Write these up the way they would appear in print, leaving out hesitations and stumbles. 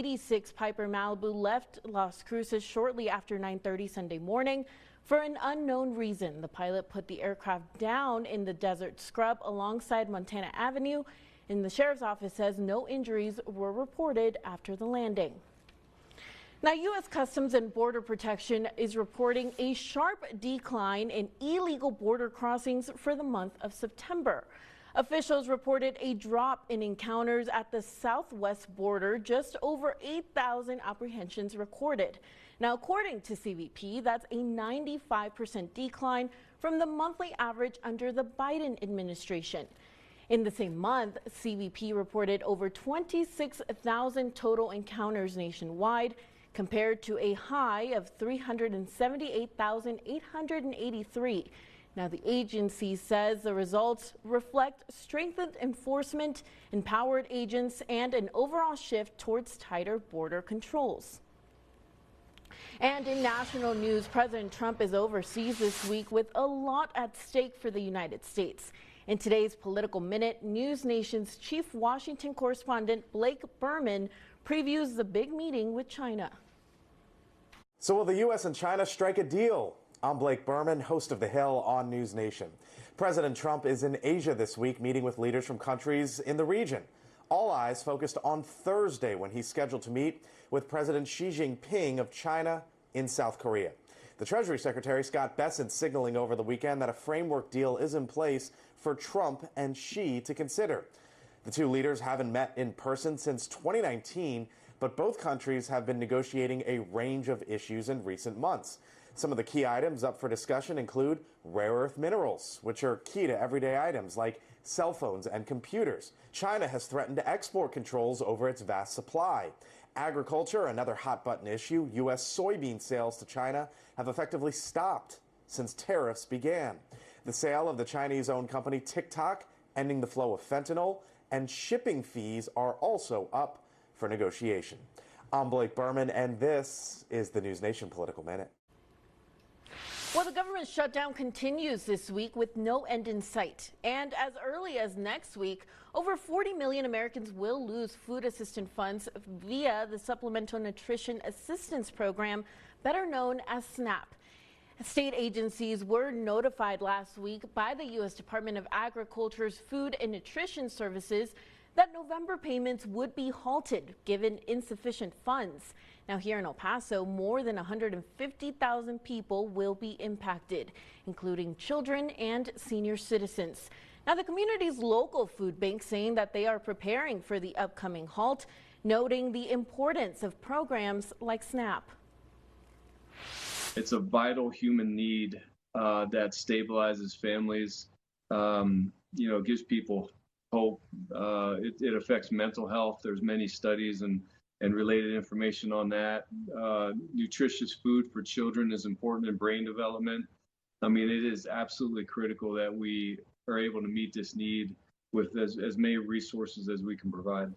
86 Piper Malibu left Las Cruces shortly after 9:30 Sunday morning. For an unknown reason, the pilot put the aircraft down in the desert scrub alongside Montana Avenue, and the sheriff's office says no injuries were reported after the landing. Now, U.S. Customs and Border Protection is reporting a sharp decline in illegal border crossings for the month of September. Officials reported a drop in encounters at the southwest border, just over 8,000 apprehensions recorded. Now, according to CBP, that's a 95% decline from the monthly average under the Biden administration. In the same month, CBP reported over 26,000 total encounters nationwide, compared to a high of 378,883. Now, the agency says the results reflect strengthened enforcement, empowered agents, and an overall shift towards tighter border controls. And in national news, President Trump is overseas this week with a lot at stake for the United States. In today's Political Minute, News Nation's chief Washington correspondent Blake Berman previews the big meeting with China. So will the U.S. and China strike a deal? I'm Blake Berman, host of The Hill on News Nation. President Trump is in Asia this week, meeting with leaders from countries in the region. All eyes focused on Thursday, when he's scheduled to meet with President Xi Jinping of China in South Korea. The Treasury Secretary Scott Bessent signaling over the weekend that a framework deal is in place for Trump and Xi to consider. The two leaders haven't met in person since 2019, but both countries have been negotiating a range of issues in recent months. Some of the key items up for discussion include rare earth minerals, which are key to everyday items like cell phones and computers. China has threatened to export controls over its vast supply. Agriculture, another hot button issue. U.S. soybean sales to China have effectively stopped since tariffs began. The sale of the Chinese-owned company TikTok, ending the flow of fentanyl, and shipping fees are also up for negotiation. I'm Blake Berman, and this is the News Nation Political Minute. Well, the government shutdown continues this week with no end in sight. And as early as next week, over 40 million Americans will lose food assistance funds via the Supplemental Nutrition Assistance Program, better known as SNAP. State agencies were notified last week by the U.S. Department of Agriculture's Food and Nutrition Services that November payments would be halted given insufficient funds. Now, here in El Paso, more than 150,000 people will be impacted, including children and senior citizens. Now, the community's local food bank saying that they are preparing for the upcoming halt, noting the importance of programs like SNAP. It's a vital human need that stabilizes families, gives people hope. It affects mental health. There's many studies and related information on that. Nutritious food for children is important in brain development. I mean, it is absolutely critical that we are able to meet this need with as many resources as we can provide.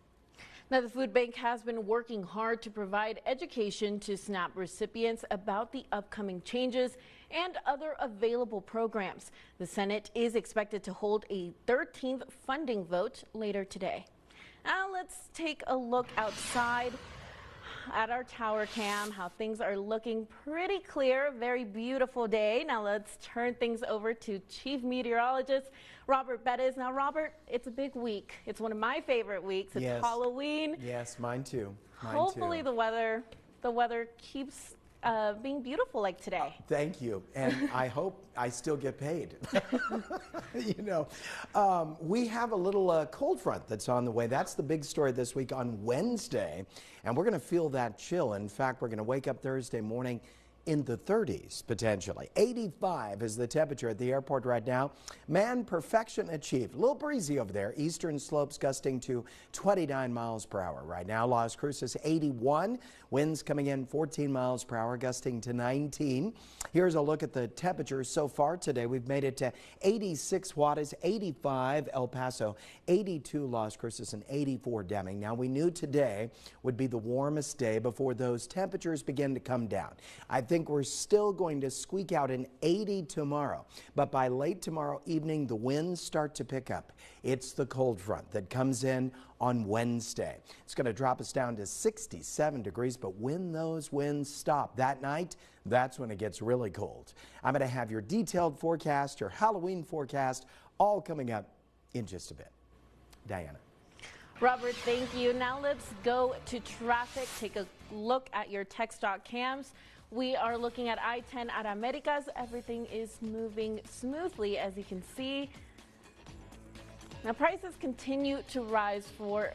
Now, the food bank has been working hard to provide education to SNAP recipients about the upcoming changes and other available programs. The Senate is expected to hold a 13th funding vote later today. Now let's take a look outside at our tower cam, how things are looking pretty clear. Very beautiful day. Now let's turn things over to Chief Meteorologist Robert Bettis. Now, Robert, it's a big week. It's one of my favorite weeks. It's yes. Halloween. Yes, mine too. Hopefully the weather keeps being beautiful like today. Thank you, and I hope I still get paid. We have a little cold front that's on the way. That's the big story this week on Wednesday, and we're going to feel that chill. In fact, we're going to wake up Thursday morning in the 30s, potentially. 85 is the temperature at the airport right now. Man, perfection achieved. A little breezy over there. Eastern slopes gusting to 29 miles per hour right now. Las Cruces 81. Winds coming in 14 miles per hour, gusting to 19. Here's a look at the temperatures so far today. We've made it to 86 Juarez, 85 El Paso, 82 Las Cruces, and 84 Deming. Now, we knew today would be the warmest day before those temperatures begin to come down. I think think we're still going to squeak out an 80 tomorrow. But by late tomorrow evening, the winds start to pick up. It's the cold front that comes in on Wednesday. It's going to drop us down to 67 degrees, but when those winds stop that night, that's when it gets really cold. I'm going to have your detailed forecast, your Halloween forecast, all coming up in just a bit. Diana. Robert, thank you. Now let's go to traffic. Take a look at your TxDOT cams. We are looking at I-10 at Americas. Everything is moving smoothly, as you can see. Now prices continue to rise for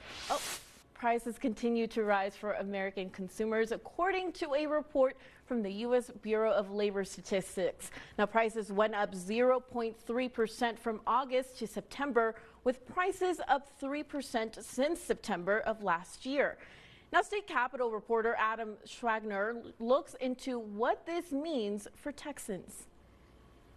American consumers, according to a report from the U.S. Bureau of Labor Statistics. Now prices went up 0.3% from August to September, with prices up 3% since September of last year. Now, State Capitol reporter Adam Schwagner looks into what this means for Texans.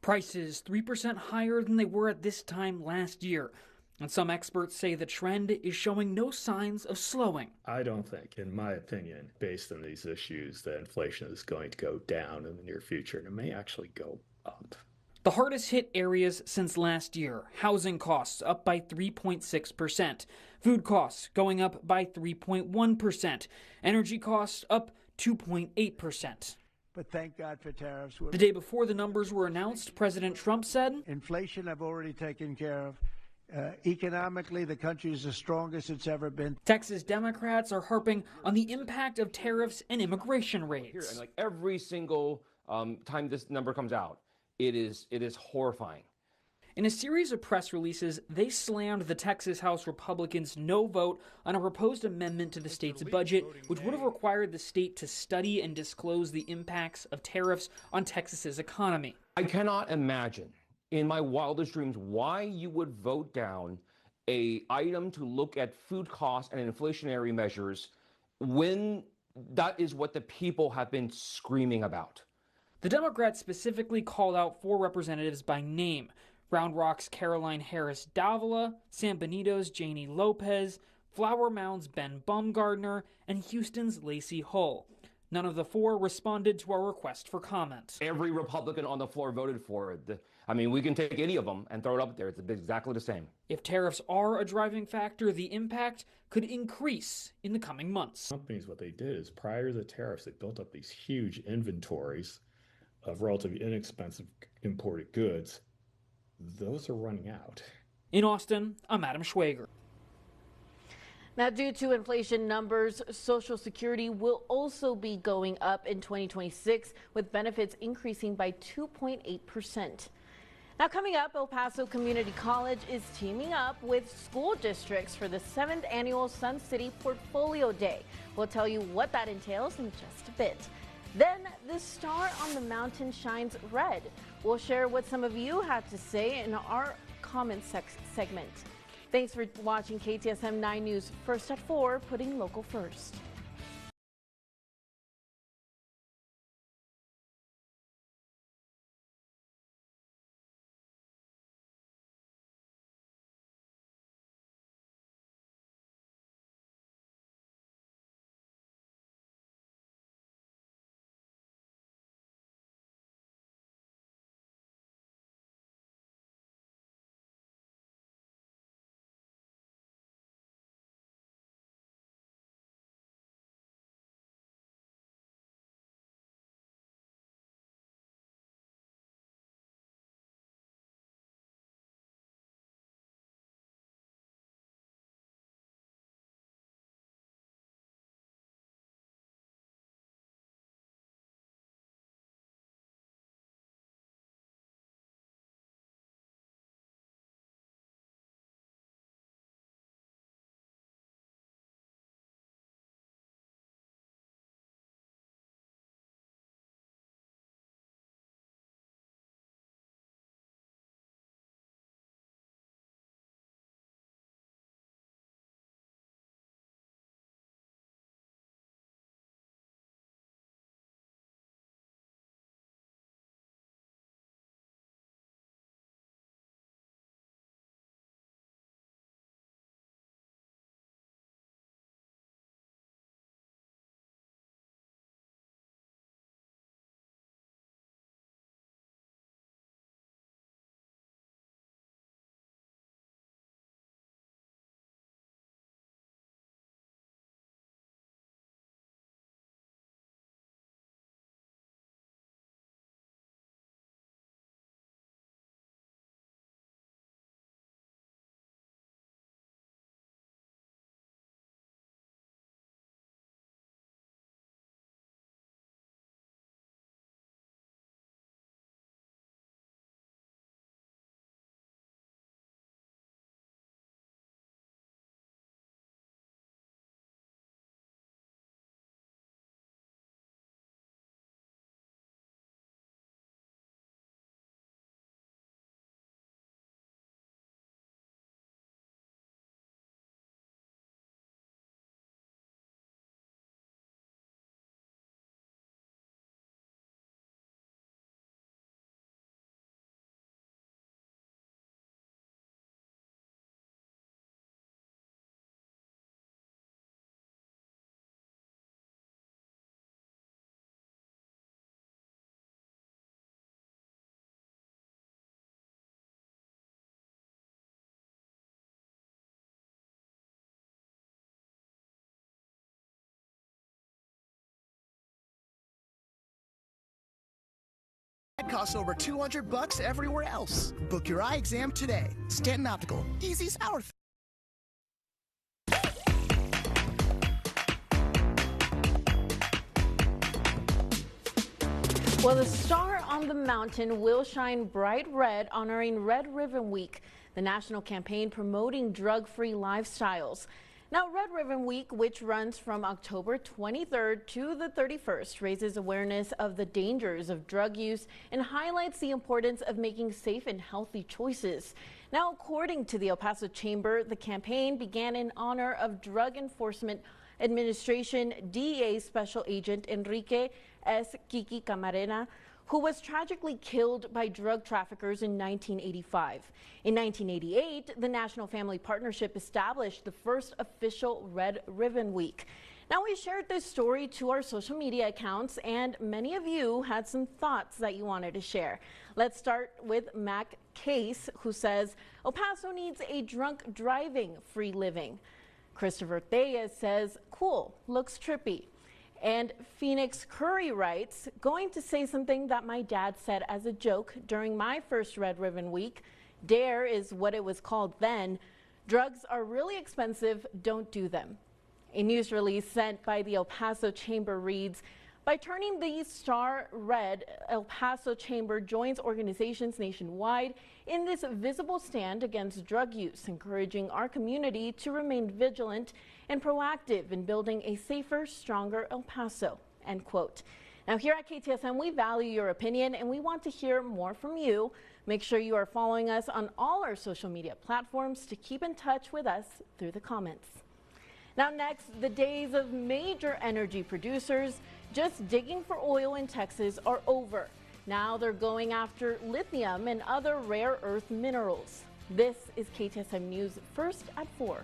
Prices 3% higher than they were at this time last year. And some experts say the trend is showing no signs of slowing. I don't think, in my opinion, based on these issues, that inflation is going to go down in the near future, and it may actually go up. The hardest hit areas since last year: housing costs up by 3.6%, food costs going up by 3.1%, energy costs up 2.8%. But thank God for tariffs. The day before the numbers were announced, President Trump said, "Inflation I've already taken care of. Economically, the country is the strongest it's ever been." Texas Democrats are harping on the impact of tariffs and immigration raids. And like every single time this number comes out, it is horrifying. In a series of press releases, they slammed the Texas House Republicans' no vote on a proposed amendment to the state's budget, which would have required the state to study and disclose the impacts of tariffs on Texas's economy. I cannot imagine in my wildest dreams why you would vote down an item to look at food costs and inflationary measures when that is what the people have been screaming about. The Democrats specifically called out 4 representatives by name: Round Rock's Caroline Harris Davila, San Benito's Janie Lopez, Flower Mound's Ben Baumgardner, and Houston's Lacey Hull. None of the 4 responded to our request for comment. Every Republican on the floor voted for it. I mean, we can take any of them and throw it up there. It's exactly the same. If tariffs are a driving factor, the impact could increase in the coming months. Companies, what they did is prior to the tariffs, they built up these huge inventories of relatively inexpensive imported goods. Those are running out. In Austin, I'm Adam Schwager. Now, due to inflation numbers, Social Security will also be going up in 2026, with benefits increasing by 2.8%. Now, coming up, El Paso Community College is teaming up with school districts for the 7th annual Sun City Portfolio Day. We'll tell you what that entails in just a bit. Then, the star on the mountain shines red. We'll share what some of you had to say in our comment segment. Thanks for watching KTSM 9 News, first at 4, putting local first. costs over $200 everywhere else. Book your eye exam today. Stanton Optical. Easy as our. Well, the star on the mountain will shine bright red, honoring Red Ribbon Week, the national campaign promoting drug-free lifestyles. Now, Red Ribbon Week, which runs from October 23rd to the 31st, raises awareness of the dangers of drug use and highlights the importance of making safe and healthy choices. Now, according to the El Paso Chamber, the campaign began in honor of Drug Enforcement Administration DEA Special Agent Enrique S. Kiki Camarena, who was tragically killed by drug traffickers in 1985. In 1988, the National Family Partnership established the first official Red Ribbon Week. Now, we shared this story to our social media accounts, and many of you had some thoughts that you wanted to share. Let's start with Mac Case, who says, El Paso needs a drunk driving free living. Christopher Thea says, cool, looks trippy. And Phoenix Curry writes, going to say something that my dad said as a joke during my first Red Ribbon Week. Dare is what it was called then. Drugs are really expensive, don't do them. A news release sent by the El Paso Chamber reads, by turning the star red, El Paso Chamber joins organizations nationwide in this visible stand against drug use, encouraging our community to remain vigilant and proactive in building a safer, stronger El Paso, end quote. Now, here at KTSM, we value your opinion and we want to hear more from you. Make sure you are following us on all our social media platforms to keep in touch with us through the comments. Now next, the days of major energy producers just digging for oil in Texas are over. Now they're going after lithium and other rare earth minerals. This is KTSM News First at 4.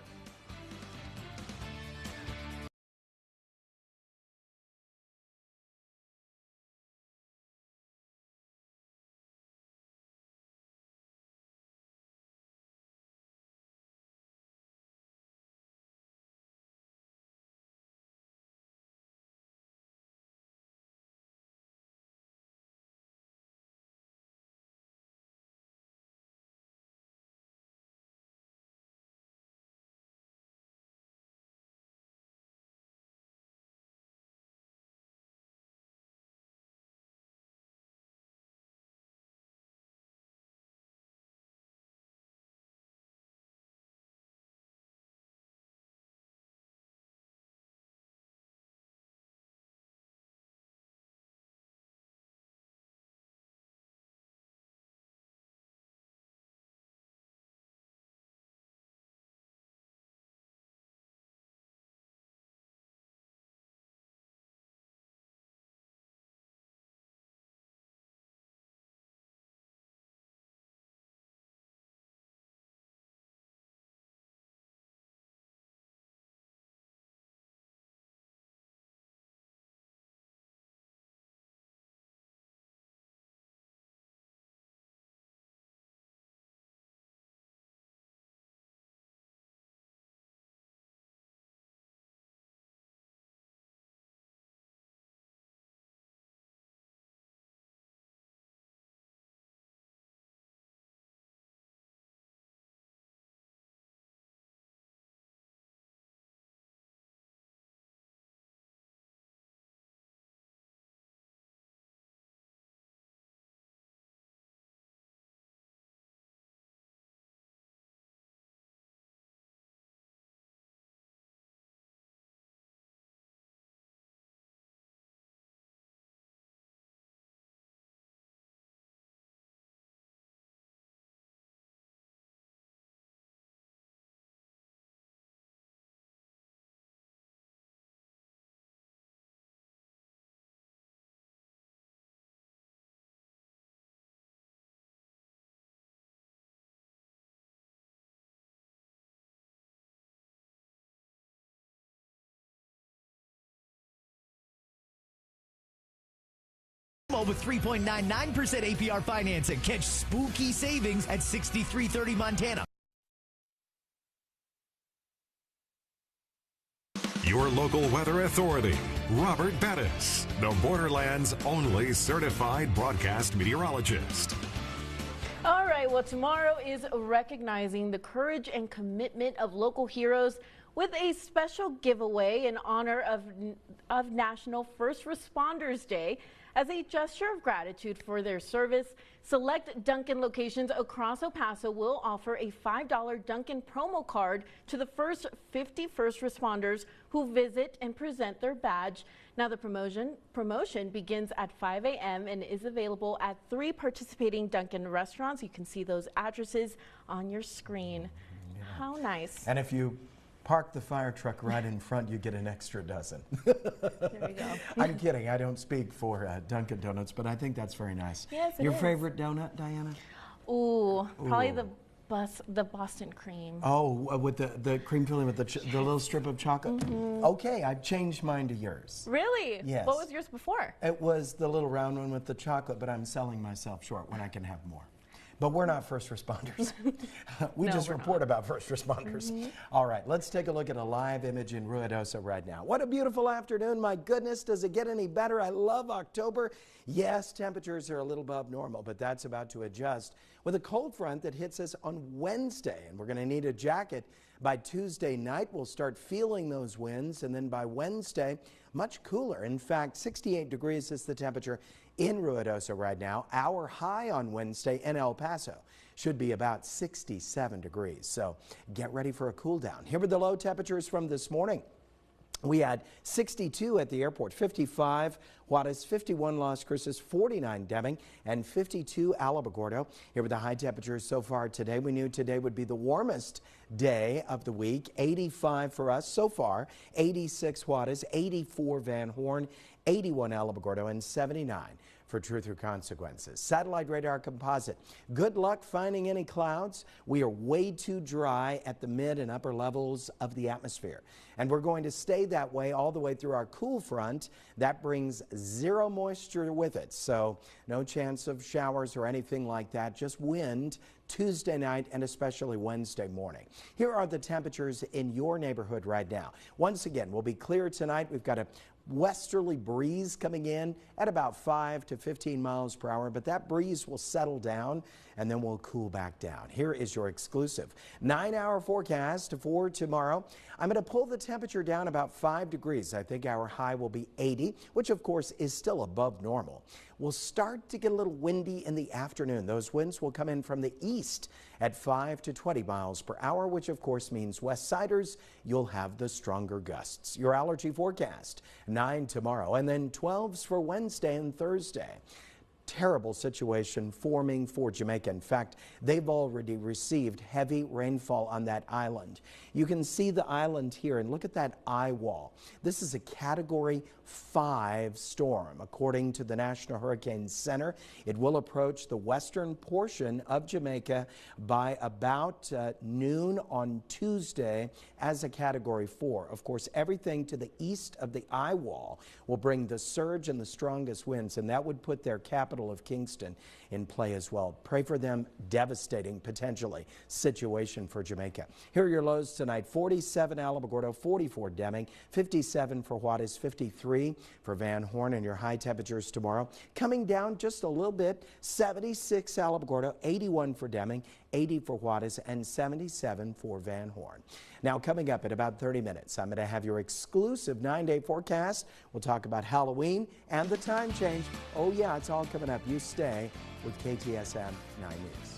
With 3.99% APR financing. Catch spooky savings at 6330 Montana. Your local weather authority, Robert Bettis, the Borderlands' only certified broadcast meteorologist. All right, well, tomorrow is recognizing the courage and commitment of local heroes with a special giveaway in honor of National First Responders Day. As a gesture of gratitude for their service, select Dunkin' locations across El Paso will offer a $5 Dunkin' promo card to the first 50 first responders who visit and present their badge. Now, the promotion begins at 5 a.m. and is available at 3 participating Dunkin' restaurants. You can see those addresses on your screen. Yeah. How nice. And if you park the fire truck right in front, you get an extra dozen. There you go. I'm kidding. I don't speak for Dunkin' Donuts, but I think that's very nice. Yes, it Your is. favorite donut, Diana? Ooh, probably the Boston cream. Oh, with the cream filling with the little strip of chocolate? Mm-hmm. Okay, I've changed mine to yours. Really? Yes. What was yours before? It was the little round one with the chocolate, but I'm selling myself short when I can have more. But we're not first responders. We just report about first responders. Mm-hmm. All right, let's take a look at a live image in Ruidoso right now. What a beautiful afternoon. My goodness, does it get any better? I love October. Yes, temperatures are a little above normal, but that's about to adjust with a cold front that hits us on Wednesday, and we're going to need a jacket. By Tuesday night, we'll start feeling those winds, and then by Wednesday, much cooler. In fact, 68 degrees is the temperature in Ruidoso right now. Our high on Wednesday in El Paso should be about 67 degrees. So get ready for a cool down. Here were the low temperatures from this morning. We had 62 at the airport, 55 Juarez, 51 Las Cruces, 49 Deming, and 52 Alamogordo. Here were the high temperatures so far today. We knew today would be the warmest day of the week. 85 for us so far, 86 Juarez, 84 Van Horn, 81 Alamogordo, and 79 for Truth or Consequences. Satellite radar composite. Good luck finding any clouds. We are way too dry at the mid and upper levels of the atmosphere. And we're going to stay that way all the way through our cool front. That brings zero moisture with it. So no chance of showers or anything like that. Just wind Tuesday night and especially Wednesday morning. Here are the temperatures in your neighborhood right now. Once again, we'll be clear tonight. We've got a westerly breeze coming in at about 5 to 15 miles per hour, but that breeze will settle down and then we'll cool back down. Here is your exclusive 9-hour forecast for tomorrow. I'm going to pull the temperature down about 5 degrees. I think our high will be 80, which of course is still above normal. We'll start to get a little windy in the afternoon. Those winds will come in from the east at 5 to 20 miles per hour, which of course means west siders, you'll have the stronger gusts. Your allergy forecast, 9 tomorrow, and then 12s for Wednesday and Thursday. Terrible situation forming for Jamaica. In fact, they've already received heavy rainfall on that island. You can see the island here and look at that eye wall. This is a Category 5 storm. According to the National Hurricane Center, it will approach the western portion of Jamaica by about noon on Tuesday as a Category 4. Of course, everything to the east of the eye wall will bring the surge and the strongest winds, and that would put their capital of Kingston in play as well. Pray for them. Devastating, potentially, situation for Jamaica. Here are your lows tonight. 47 Alamogordo, 44 Deming, 57 for Juarez, 53 for Van Horn, and your high temperatures tomorrow coming down just a little bit. 76 Alamogordo, 81 for Deming, 80 for Juarez, and 77 for Van Horn. Now, coming up in about 30 minutes, I'm going to have your exclusive 9-day forecast. We'll talk about Halloween and the time change. Oh, yeah, it's all coming up. You stay with KTSM 9 News.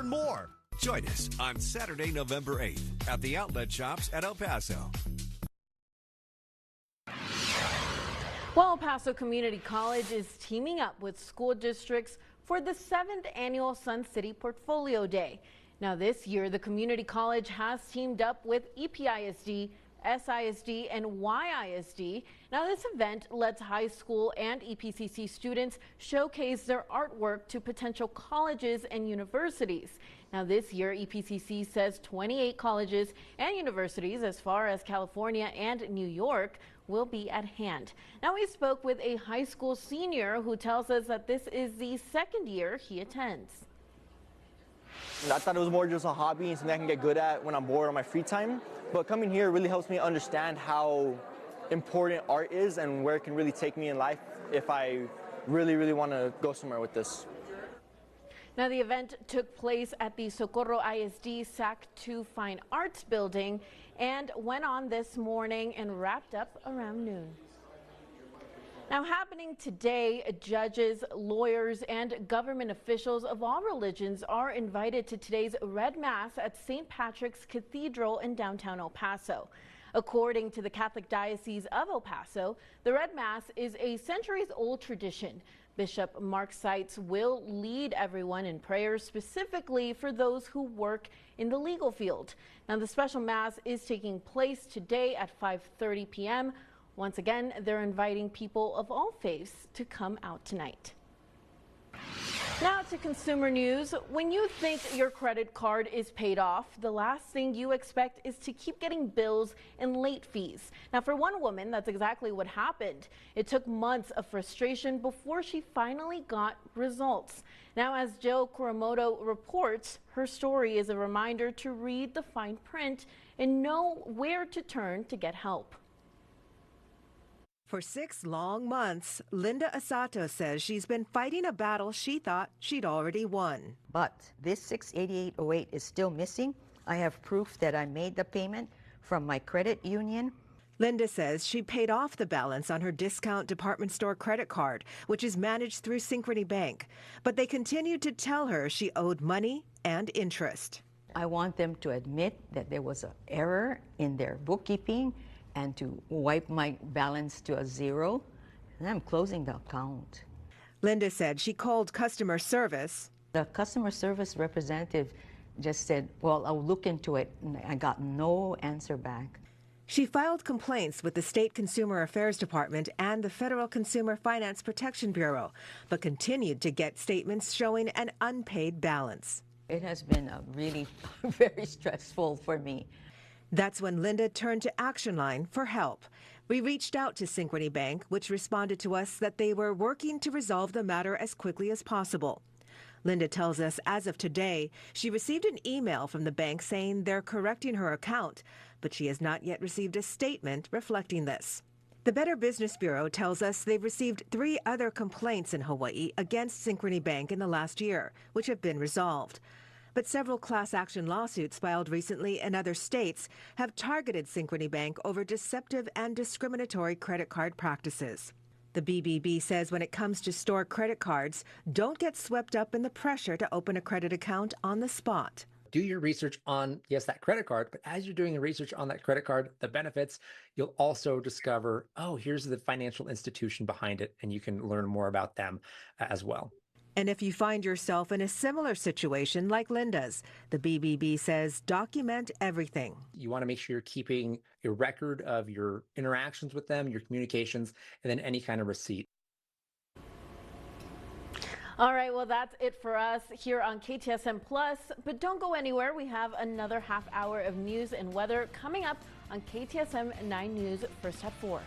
learn more. Join us on Saturday, November 8th at the Outlet Shops at El Paso. Well, El Paso Community College is teaming up with school districts for the 7th annual Sun City Portfolio Day. Now this year, the community college has teamed up with EPISD, SISD, and YISD. Now this event lets high school and EPCC students showcase their artwork to potential colleges and universities. Now this year, EPCC says 28 colleges and universities as far as California and New York will be at hand. Now we spoke with a high school senior who tells us that this is the second year he attends. I thought it was more just a hobby and something I can get good at when I'm bored on my free time. But coming here really helps me understand how important art is and where it can really take me in life if I really want to go somewhere with this. Now the event took place at the Socorro ISD SAC 2 Fine Arts Building and went on this morning and wrapped up around noon. Now happening today, judges, lawyers, and government officials of all religions are invited to today's Red Mass at St. Patrick's Cathedral in downtown El Paso. According to the Catholic Diocese of El Paso, the Red Mass is a centuries-old tradition. Bishop Mark Seitz will lead everyone in prayer specifically for those who work in the legal field. Now the special Mass is taking place today at 5:30 p.m. Once again, they're inviting people of all faiths to come out tonight. Now to consumer news. When you think your credit card is paid off, the last thing you expect is to keep getting bills and late fees. Now for one woman, that's exactly what happened. It took months of frustration before she finally got results. Now as Jill Kuramoto reports, her story is a reminder to read the fine print and know where to turn to get help. For 6 long months, Linda Asato says she's been fighting a battle she thought she'd already won. But this 68808 is still missing. I have proof that I made the payment from my credit union. Linda says she paid off the balance on her discount department store credit card, which is managed through Synchrony Bank. But they continued to tell her she owed money and interest. I want them to admit that there was an error in their bookkeeping and to wipe my balance to a zero, and I'm closing the account. Linda said she called customer service. The customer service representative just said, well, I'll look into it, and I got no answer back. She filed complaints with the State Consumer Affairs Department and the Federal Consumer Finance Protection Bureau, but continued to get statements showing an unpaid balance. It has been really very stressful for me. That's when Linda turned to Action Line for help. We reached out to Synchrony Bank, which responded to us that they were working to resolve the matter as quickly as possible. Linda tells us as of today, she received an email from the bank saying they're correcting her account, but she has not yet received a statement reflecting this. The Better Business Bureau tells us they've received 3 other complaints in Hawaii against Synchrony Bank in the last year, which have been resolved. But several class action lawsuits filed recently in other states have targeted Synchrony Bank over deceptive and discriminatory credit card practices. The BBB says when it comes to store credit cards, don't get swept up in the pressure to open a credit account on the spot. Do your research on, yes, that credit card, but as you're doing your research on that credit card, the benefits, you'll also discover, oh, here's the financial institution behind it, and you can learn more about them as well. And if you find yourself in a similar situation like Linda's, the BBB says document everything. You want to make sure you're keeping a record of your interactions with them, your communications, and then any kind of receipt. All right, well, that's it for us here on KTSM Plus. But don't go anywhere. We have another half hour of news and weather coming up on KTSM 9 News First at 4.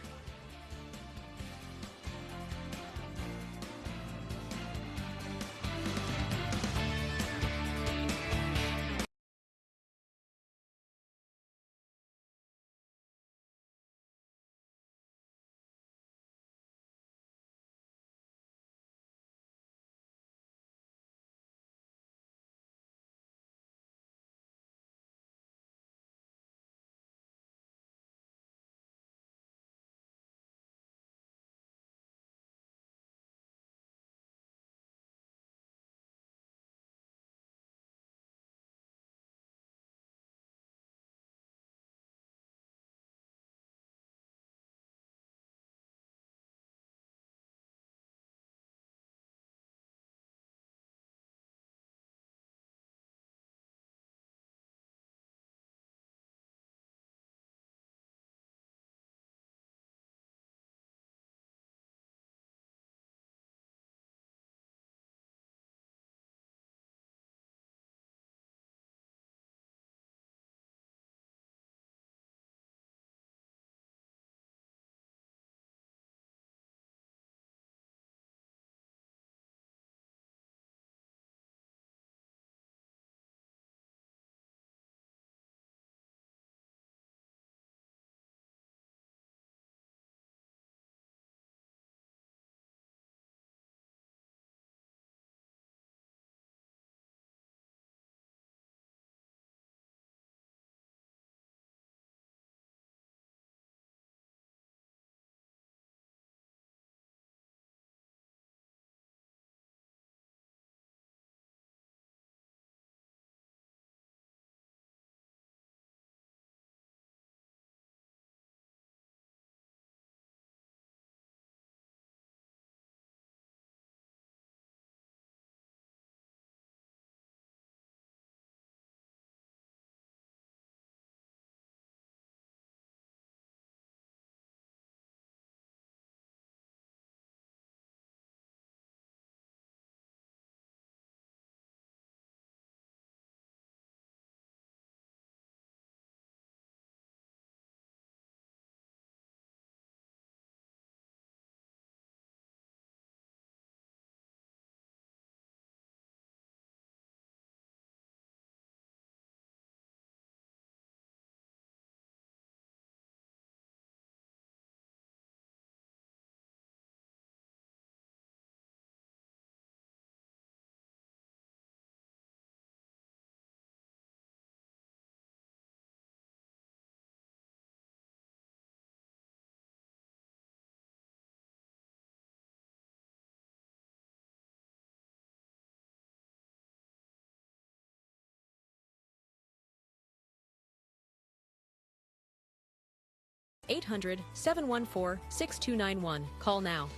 800-714-6291. Call now.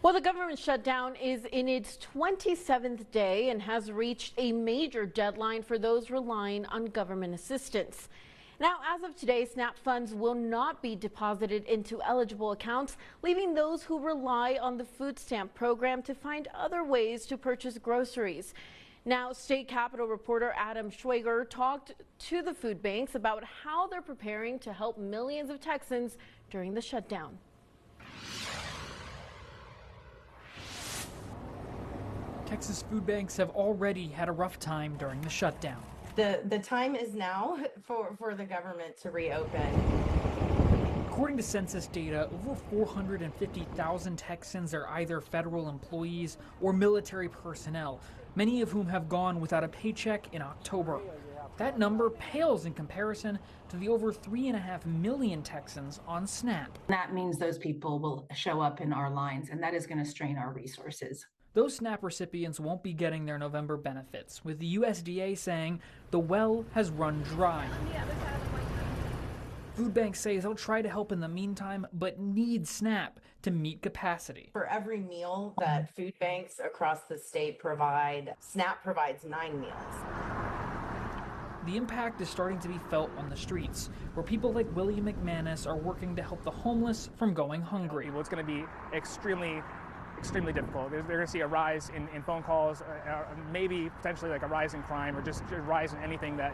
Well, the government shutdown is in its 27th day and has reached a major deadline for those relying on government assistance. Now, as of today, SNAP funds will not be deposited into eligible accounts, leaving those who rely on the food stamp program to find other ways to purchase groceries. Now, State Capitol reporter Adam Schwager talked to the food banks about how they're preparing to help millions of Texans during the shutdown. Texas food banks have already had a rough time during the shutdown. The time is now for the government to reopen. According to census data, over 450,000 Texans are either federal employees or military personnel, many of whom have gone without a paycheck in October. That number pales in comparison to the over 3.5 million Texans on SNAP. That means those people will show up in our lines, and that is going to strain our resources. Those SNAP recipients won't be getting their November benefits, with the USDA saying the well has run dry. Food banks say they'll try to help in the meantime, but need SNAP to meet capacity. For every meal that food banks across the state provide, SNAP provides 9 meals. The impact is starting to be felt on the streets, where people like William McManus are working to help the homeless from going hungry. It's going to be extremely difficult. They're going to see a rise in phone calls, maybe potentially like a rise in crime, or just a rise in anything that,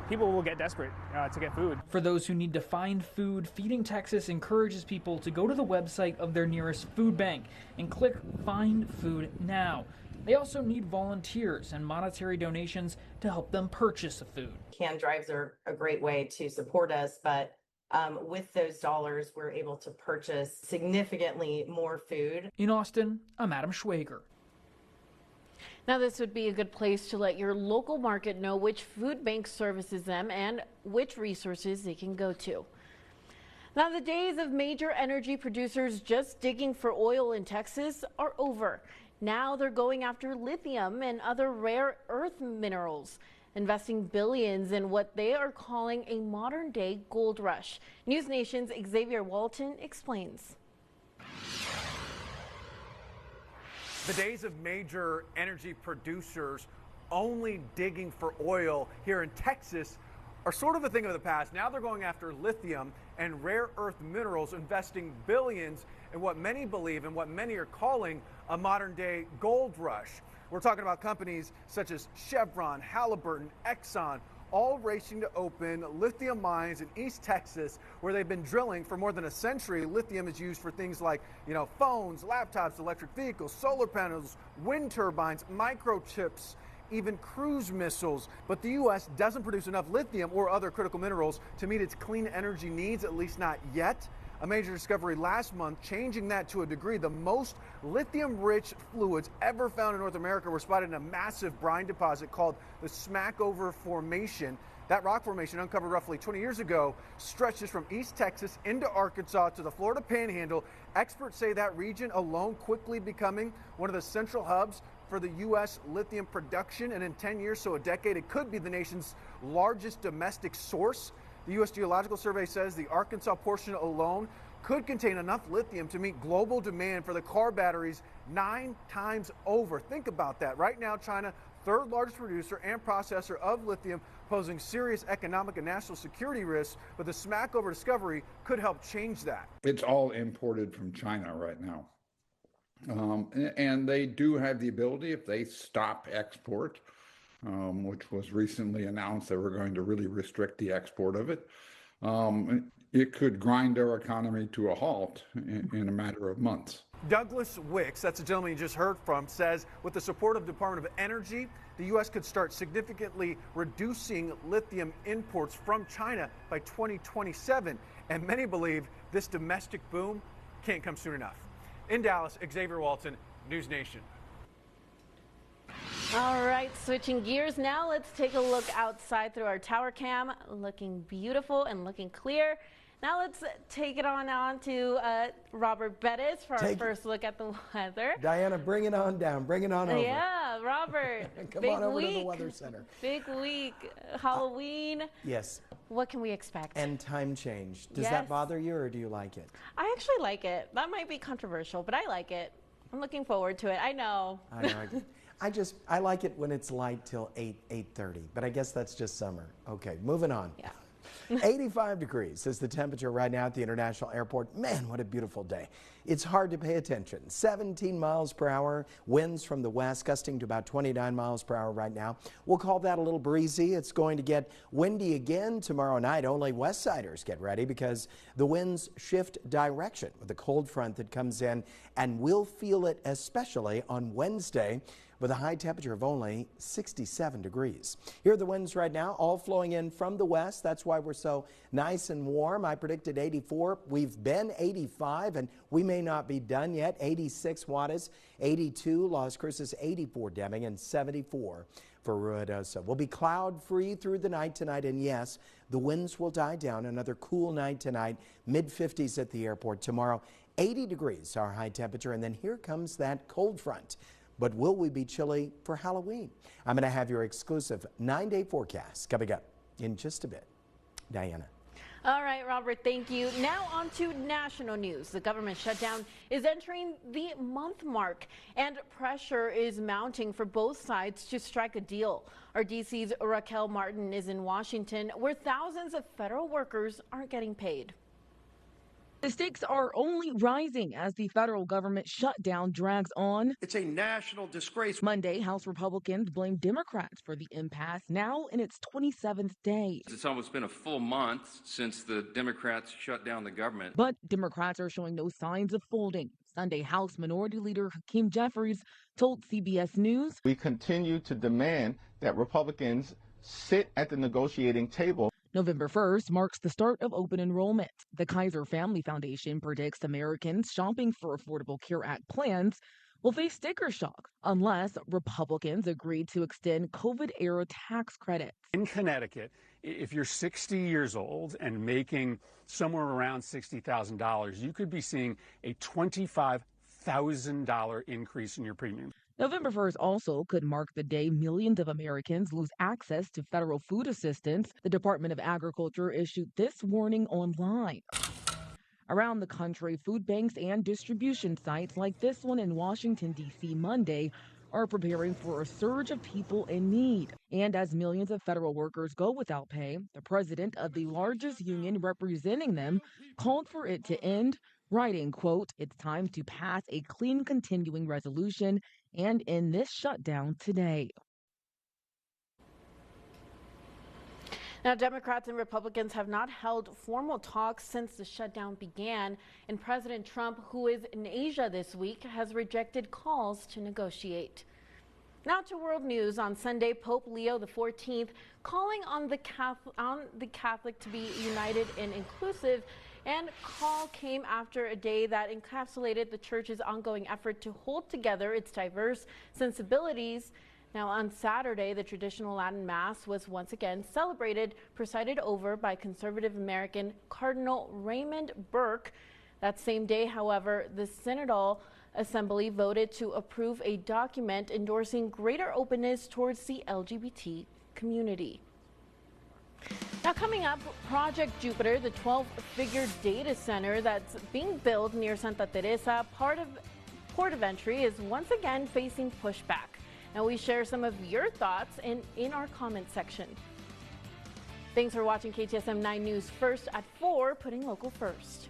people will get desperate to get food. For those who need to find food, Feeding Texas encourages people to go to the website of their nearest food bank and click Find Food Now. They also need volunteers and monetary donations to help them purchase the food. Can drives are a great way to support us, but with those dollars, we're able to purchase significantly more food. In Austin, I'm Adam Schwager. Now, this would be a good place to let your local market know which food bank services them and which resources they can go to. Now, the days of major energy producers just digging for oil in Texas are over. Now they're going after lithium and other rare earth minerals, investing billions in what they are calling a modern-day gold rush. News Nation's Xavier Walton explains. The days of major energy producers only digging for oil here in Texas are sort of a thing of the past. Now they're going after lithium and rare earth minerals, investing billions in what many believe and what many are calling a modern-day gold rush. We're talking about companies such as Chevron, Halliburton, Exxon, all racing to open lithium mines in East Texas, where they've been drilling for more than a century. Lithium is used for things like, phones, laptops, electric vehicles, solar panels, wind turbines, microchips, even cruise missiles. But the U.S. doesn't produce enough lithium or other critical minerals to meet its clean energy needs, at least not yet. A major discovery last month, changing that to a degree. The most lithium-rich fluids ever found in North America were spotted in a massive brine deposit called the Smackover Formation. That rock formation, uncovered roughly 20 years ago, stretches from East Texas into Arkansas to the Florida Panhandle. Experts say that region alone quickly becoming one of the central hubs for the U.S. lithium production, and in 10 years, so a decade, it could be the nation's largest domestic source. The U.S. Geological Survey says the Arkansas portion alone could contain enough lithium to meet global demand for the car batteries 9 times over. Think about that. Right now, China, third largest producer and processor of lithium, posing serious economic and national security risks, but the Smackover discovery could help change that. It's all imported from China right now. And they do have the ability, if they stop export, which was recently announced they were going to really restrict the export of it, it could grind our economy to a halt in a matter of months. Douglas Wicks, that's the gentleman you just heard from, says with the support of the Department of Energy, the U.S. could start significantly reducing lithium imports from China by 2027. And many believe this domestic boom can't come soon enough. In Dallas, Xavier Walton, News Nation. All right, switching gears now, let's take a look outside through our tower cam. Looking beautiful and looking clear. Now let's take it on to Robert Bettis for our first look at the weather. Diana, bring it on down. Bring it on over. Yeah, Robert. Come on over to the Weather Center. Big week. Halloween. Yes. What can we expect? And time change. Does that bother you, or do you like it? I actually like it. That might be controversial, but I like it. I'm looking forward to it. I know. I like it when it's light till 8:30, but I guess that's just summer. Okay, moving on. Yeah. 85 degrees is the temperature right now at the International Airport. Man, what a beautiful day. It's hard to pay attention. 17 miles per hour, winds from the west gusting to about 29 miles per hour right now. We'll call that a little breezy. It's going to get windy again tomorrow night. Only west siders get ready because the winds shift direction with a cold front that comes in, and we'll feel it especially on Wednesday, with a high temperature of only 67 degrees. Here are the winds right now, all flowing in from the west. That's why we're so nice and warm. I predicted 84. We've been 85, and we may not be done yet. 86 Juarez, 82 Las Cruces, 84 Deming, and 74 for Ruidoso. We'll be cloud-free through the night tonight, and yes, the winds will die down. Another cool night tonight, mid-50s at the airport. Tomorrow, 80 degrees, our high temperature, and then here comes that cold front. But will we be chilly for Halloween? I'm going to have your exclusive 9-day forecast coming up in just a bit. Diana. All right, Robert, thank you. Now on to national news. The government shutdown is entering the month mark, and pressure is mounting for both sides to strike a deal. Our DC's Raquel Martin is in Washington, where thousands of federal workers aren't getting paid. The stakes are only rising as the federal government shutdown drags on. It's a national disgrace. Monday, House Republicans blamed Democrats for the impasse, now in its 27th day. It's almost been a full month since the Democrats shut down the government. But Democrats are showing no signs of folding. Sunday, House Minority Leader Hakeem Jeffries told CBS News, "We continue to demand that Republicans sit at the negotiating table." November 1st marks the start of open enrollment. The Kaiser Family Foundation predicts Americans shopping for Affordable Care Act plans will face sticker shock unless Republicans agree to extend COVID-era tax credits. In Connecticut, if you're 60 years old and making somewhere around $60,000, you could be seeing a $25,000 increase in your premium. November 1st also could mark the day millions of Americans lose access to federal food assistance. The Department of Agriculture issued this warning online. Around the country, food banks and distribution sites like this one in Washington, D.C. Monday are preparing for a surge of people in need. And as millions of federal workers go without pay, the president of the largest union representing them called for it to end, writing, quote, "It's time to pass a clean continuing resolution and end this shutdown today." Now, Democrats and Republicans have not held formal talks since the shutdown began, and President Trump, who is in Asia this week, has rejected calls to negotiate. Now to world news. On Sunday, Pope Leo XIV calling on the Catholic to be united and inclusive, and call came after a day that encapsulated the church's ongoing effort to hold together its diverse sensibilities. Now on Saturday, the traditional Latin Mass was once again celebrated, presided over by conservative American Cardinal Raymond Burke. That same day, however, the Synodal Assembly voted to approve a document endorsing greater openness towards the LGBT community. Now coming up, Project Jupiter, the 12-figure data center that's being built near Santa Teresa, part of port of entry, is once again facing pushback. Now we share some of your thoughts in our comment section. Thanks for watching KTSM 9 News First at 4, putting local first.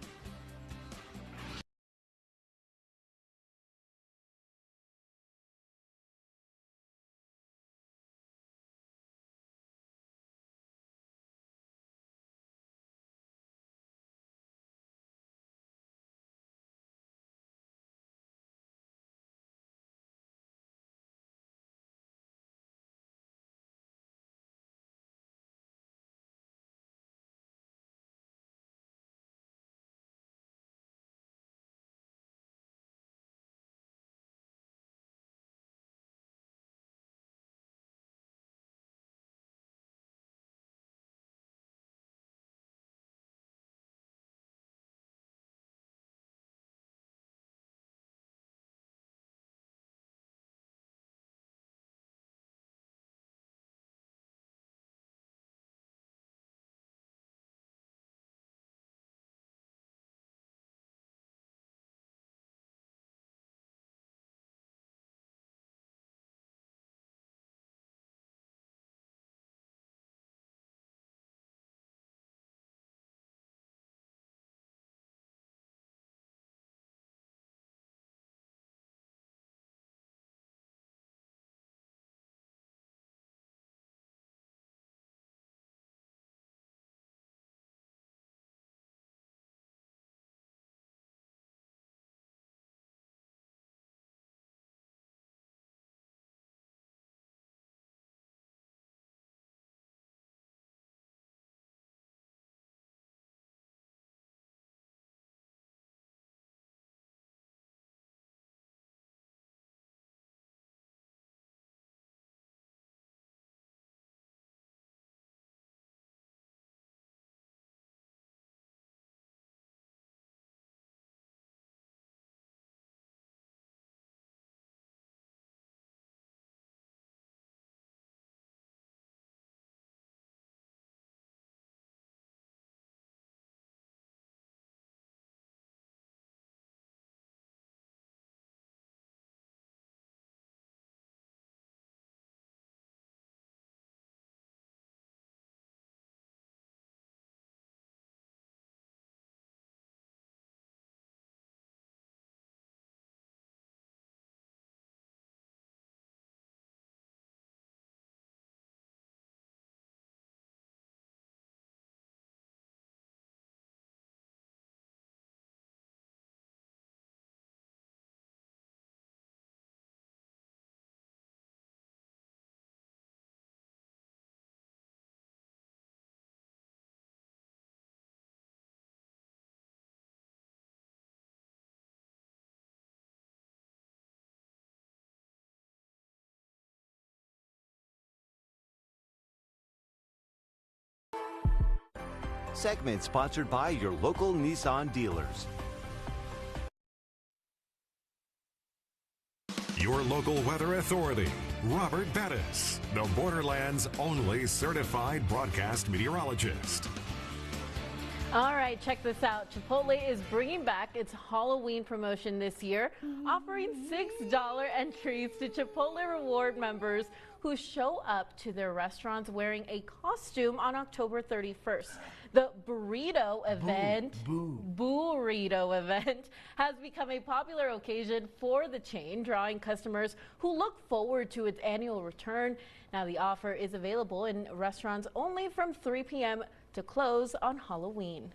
Segment sponsored by your local Nissan dealers. Your local weather authority, Robert Bettis, the Borderlands' only certified broadcast meteorologist. All right, check this out. Chipotle is bringing back its Halloween promotion this year, offering $6 entries to Chipotle Reward members who show up to their restaurants wearing a costume on October 31st. The burrito event, has become a popular occasion for the chain, drawing customers who look forward to its annual return. Now, the offer is available in restaurants only from 3 p.m. to close on Halloween.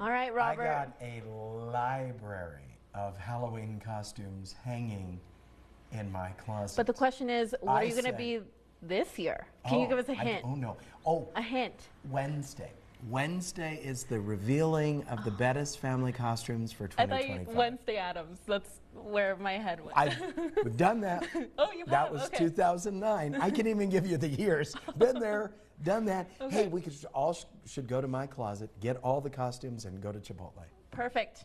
All right, Robert. I got a library of Halloween costumes hanging in my closet. But the question is, what are you going to be this year? Can you give us a hint? A hint. Wednesday. Wednesday is the revealing of the Bettis family costumes for 2025. I thought Wednesday Addams. That's where my head went. We've done that. Oh, you have? That was Okay. 2009. I can even give you the years. Been there, done that. Okay. Hey, we all should go to my closet, get all the costumes, and go to Chipotle. Perfect.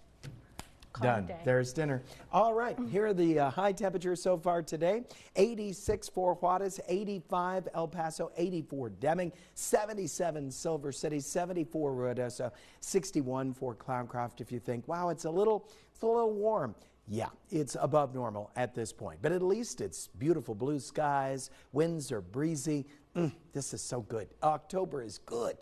Done. There's dinner. All right, here are the high temperatures so far today. 86 for Juarez, 85 El Paso, 84 Deming, 77 Silver City, 74 Ruidoso, 61 for Cloudcroft. If you think, wow, it's a little warm. Yeah, it's above normal at this point, but at least it's beautiful blue skies. Winds are breezy. This is so good. October is good.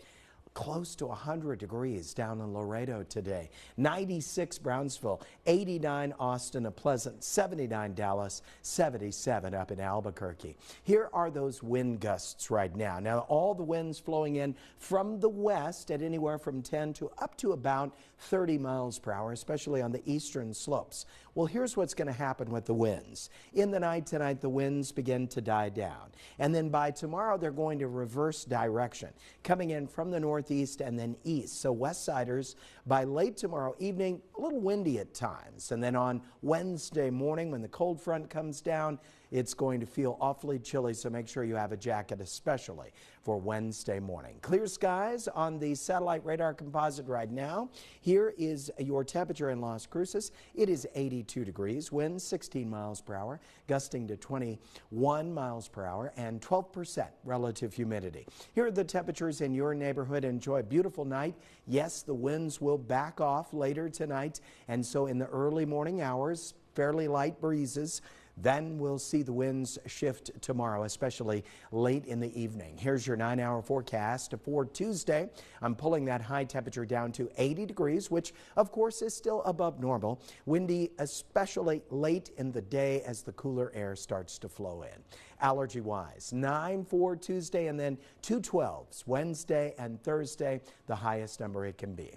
Close to 100 degrees down in Laredo today. 96 Brownsville, 89 Austin, a pleasant 79 Dallas, 77 up in Albuquerque. Here are those wind gusts right now. Now, all the winds flowing in from the west at anywhere from 10 to up to about 30 miles per hour, especially on the eastern slopes. Well, here's what's going to happen with the winds. In the night tonight, the winds begin to die down. And then by tomorrow, they're going to reverse direction, coming in from the northeast and then east. So west siders, by late tomorrow evening, a little windy at times. And then on Wednesday morning, when the cold front comes down, it's going to feel awfully chilly, so make sure you have a jacket, especially for Wednesday morning. Clear skies on the satellite radar composite right now. Here is your temperature in Las Cruces. It is 82 degrees, winds 16 miles per hour, gusting to 21 miles per hour, and 12% relative humidity. Here are the temperatures in your neighborhood. Enjoy a beautiful night. Yes, the winds will back off later tonight, and so in the early morning hours, fairly light breezes. Then we'll see the winds shift tomorrow, especially late in the evening. Here's your 9-hour forecast for Tuesday. I'm pulling that high temperature down to 80 degrees, which of course is still above normal. Windy, especially late in the day as the cooler air starts to flow in. Allergy-wise, 9 for Tuesday and then 212s Wednesday and Thursday, the highest number it can be.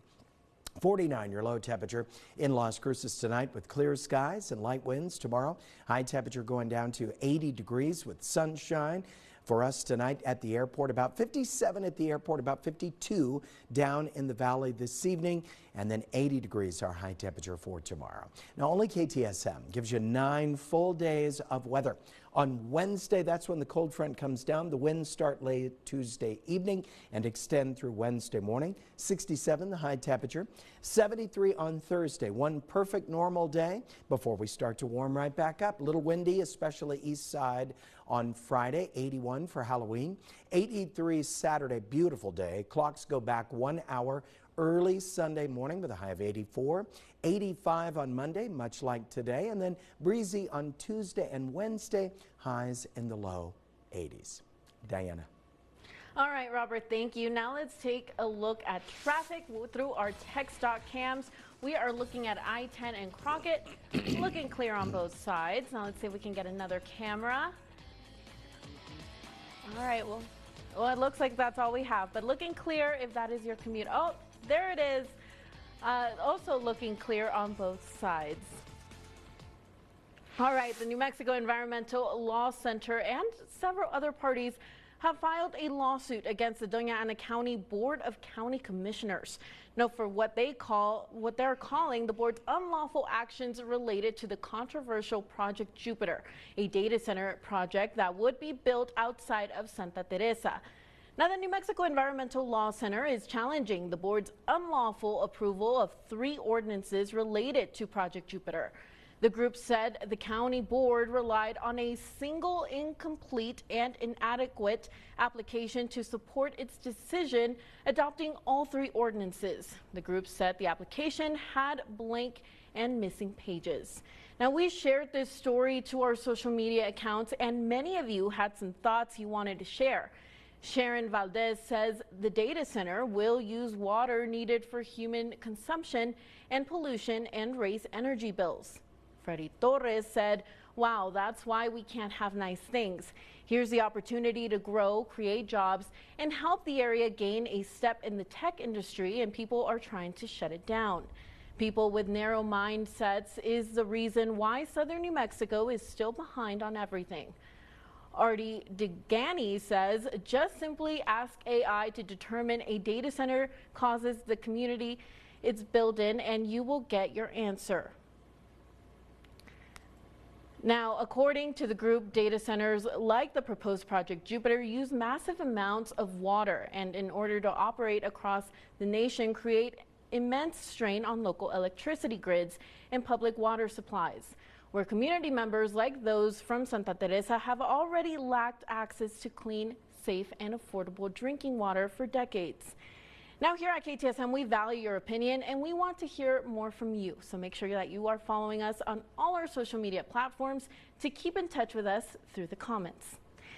49 your low temperature in Las Cruces tonight with clear skies and light winds. Tomorrow, high temperature going down to 80 degrees with sunshine. For us tonight at the airport, about 57 at the airport, about 52 down in the valley this evening, and then 80 degrees our high temperature for tomorrow. Now, only KTSM gives you 9 full days of weather. On Wednesday, that's when the cold front comes down. The winds start late Tuesday evening and extend through Wednesday morning. 67 the high temperature. 73 on Thursday. One perfect normal day before we start to warm right back up. A little windy, especially east side on Friday. 81 for Halloween. 83 Saturday, beautiful day. Clocks go back 1 hour early Sunday morning with a high of 84. 85 on Monday, much like today, and then breezy on Tuesday and Wednesday, highs in the low 80s. Diana. All right, Robert, thank you. Now let's take a look at traffic through our TxDOT cams. We are looking at I-10 and Crockett, looking clear on both sides. Now let's see if we can get another camera. All right, well, it looks like that's all we have, but looking clear if that is your commute. Oh, there it is. Also looking clear on both sides. All right, the New Mexico Environmental Law Center and several other parties have filed a lawsuit against the Doña Ana County Board of County Commissioners. Now, for what they're calling the board's unlawful actions related to the controversial Project Jupiter, a data center project that would be built outside of Santa Teresa. Now, the New Mexico Environmental Law Center is challenging the board's unlawful approval of 3 ordinances related to Project Jupiter. The group said the county board relied on a single incomplete and inadequate application to support its decision adopting all 3 ordinances. The group said the application had blank and missing pages. Now, we shared this story to our social media accounts, and many of you had some thoughts you wanted to share. Sharon Valdez says the data center will use water needed for human consumption and pollution and raise energy bills. Freddie Torres said, wow, that's why we can't have nice things. Here's the opportunity to grow, create jobs, and help the area gain a step in the tech industry, and people are trying to shut it down. People with narrow mindsets is the reason why southern New Mexico is still behind on everything. Artie Degani says, just simply ask AI to determine a data center causes the community it's built in, and you will get your answer. Now, according to the group, data centers like the proposed Project Jupiter use massive amounts of water, and in order to operate across the nation, create immense strain on local electricity grids and public water supplies, where community members like those from Santa Teresa have already lacked access to clean, safe, and affordable drinking water for decades. Now, here at KTSM, we value your opinion and we want to hear more from you. So make sure that you are following us on all our social media platforms to keep in touch with us through the comments.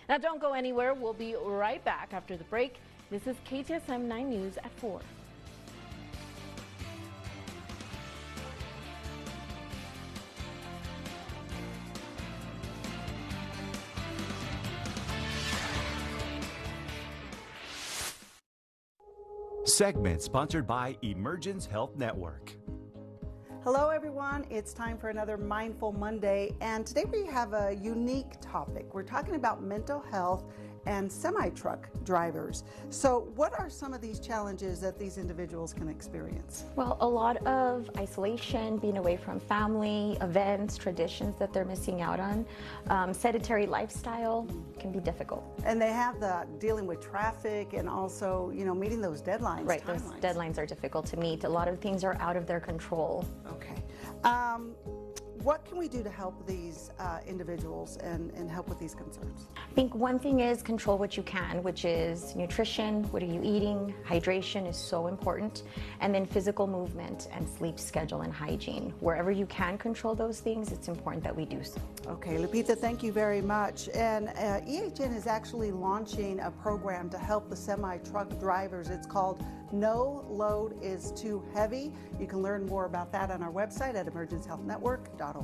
Now, don't go anywhere. We'll be right back after the break. This is KTSM 9 News at 4. Segment sponsored by Emergence Health Network. Hello everyone, it's time for another Mindful Monday, and today we have a unique topic. We're talking about mental health and semi-truck drivers. So what are some of these challenges that these individuals can experience? Well, a lot of isolation, being away from family, events, traditions that they're missing out on. Sedentary lifestyle can be difficult. And they have the dealing with traffic and also, meeting those deadlines. Right, those deadlines are difficult to meet. A lot of things are out of their control. Okay. What can we do to help these individuals and help with these concerns? I think one thing is control what you can, which is nutrition, what are you eating, hydration is so important, and then physical movement and sleep schedule and hygiene. Wherever you can control those things, it's important that we do so. Okay, Lupita, thank you very much. And EHN is actually launching a program to help the semi-truck drivers. It's called No Load is Too Heavy. You can learn more about that on our website at emergencehealthnetwork.org.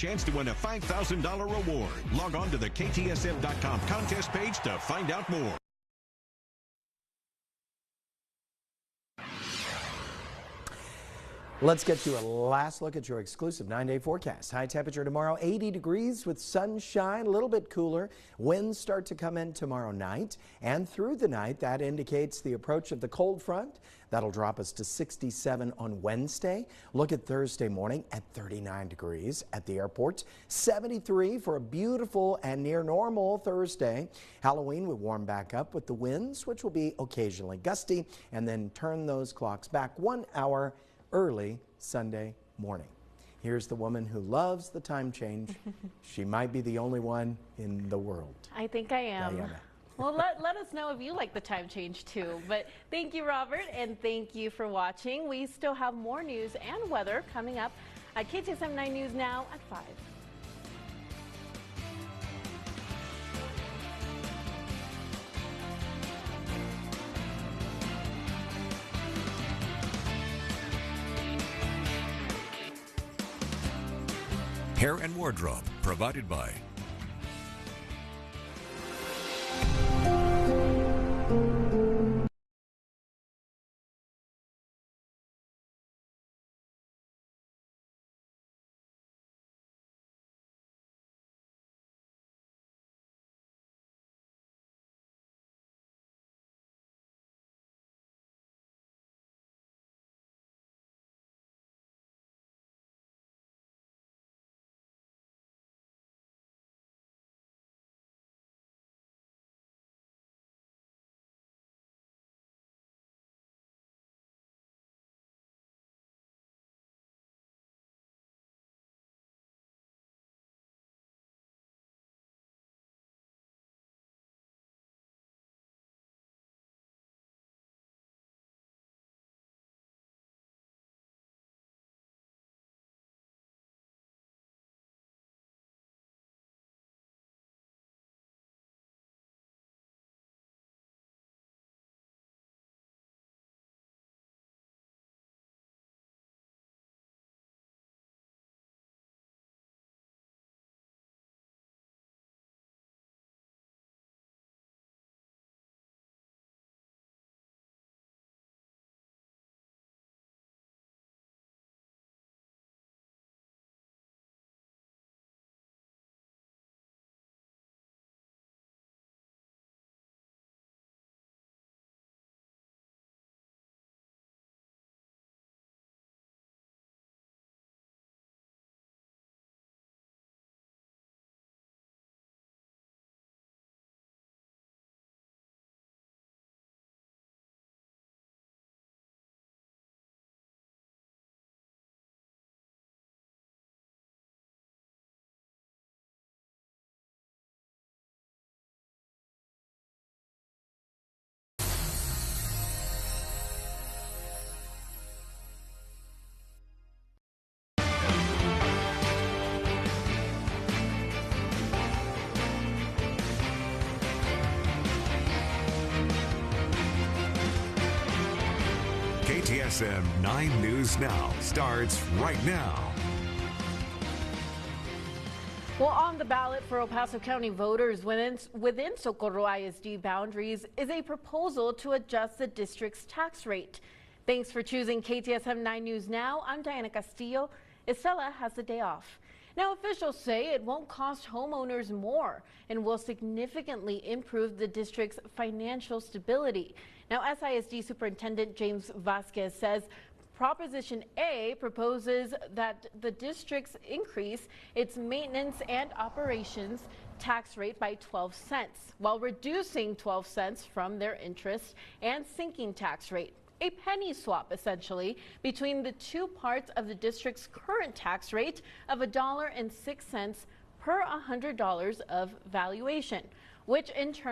Chance to win a $5,000 reward. Log on to the KTSM.com contest page to find out more. Let's get you a last look at your exclusive 9-day forecast. High temperature tomorrow, 80 degrees with sunshine, a little bit cooler. Winds start to come in tomorrow night and through the night. That indicates the approach of the cold front. That'll drop us to 67 on Wednesday. Look at Thursday morning at 39 degrees at the airport. 73 for a beautiful and near normal Thursday. Halloween will warm back up with the winds, which will be occasionally gusty, and then turn those clocks back 1 hour early Sunday morning. Here's the woman who loves the time change. She might be the only one in the world. I think I am. Diana. Well, let us know if you like the time change too. But thank you, Robert, and thank you for watching. We still have more news and weather coming up at KTSM 9 News Now at 5. Hair and wardrobe provided by KTSM 9 News Now starts right now. Well, on the ballot for El Paso County voters within Socorro ISD boundaries is a proposal to adjust the district's tax rate. Thanks for choosing KTSM 9 News Now. I'm Diana Castillo. Estela has the day off. Now, officials say it won't cost homeowners more and will significantly improve the district's financial stability. Now, SISD Superintendent James Vasquez says Proposition A proposes that the districts increase its maintenance and operations tax rate by 12 cents, while reducing 12 cents from their interest and sinking tax rate. A penny swap, essentially, between the two parts of the district's current tax rate of $1.06 per $100 of valuation, which in turn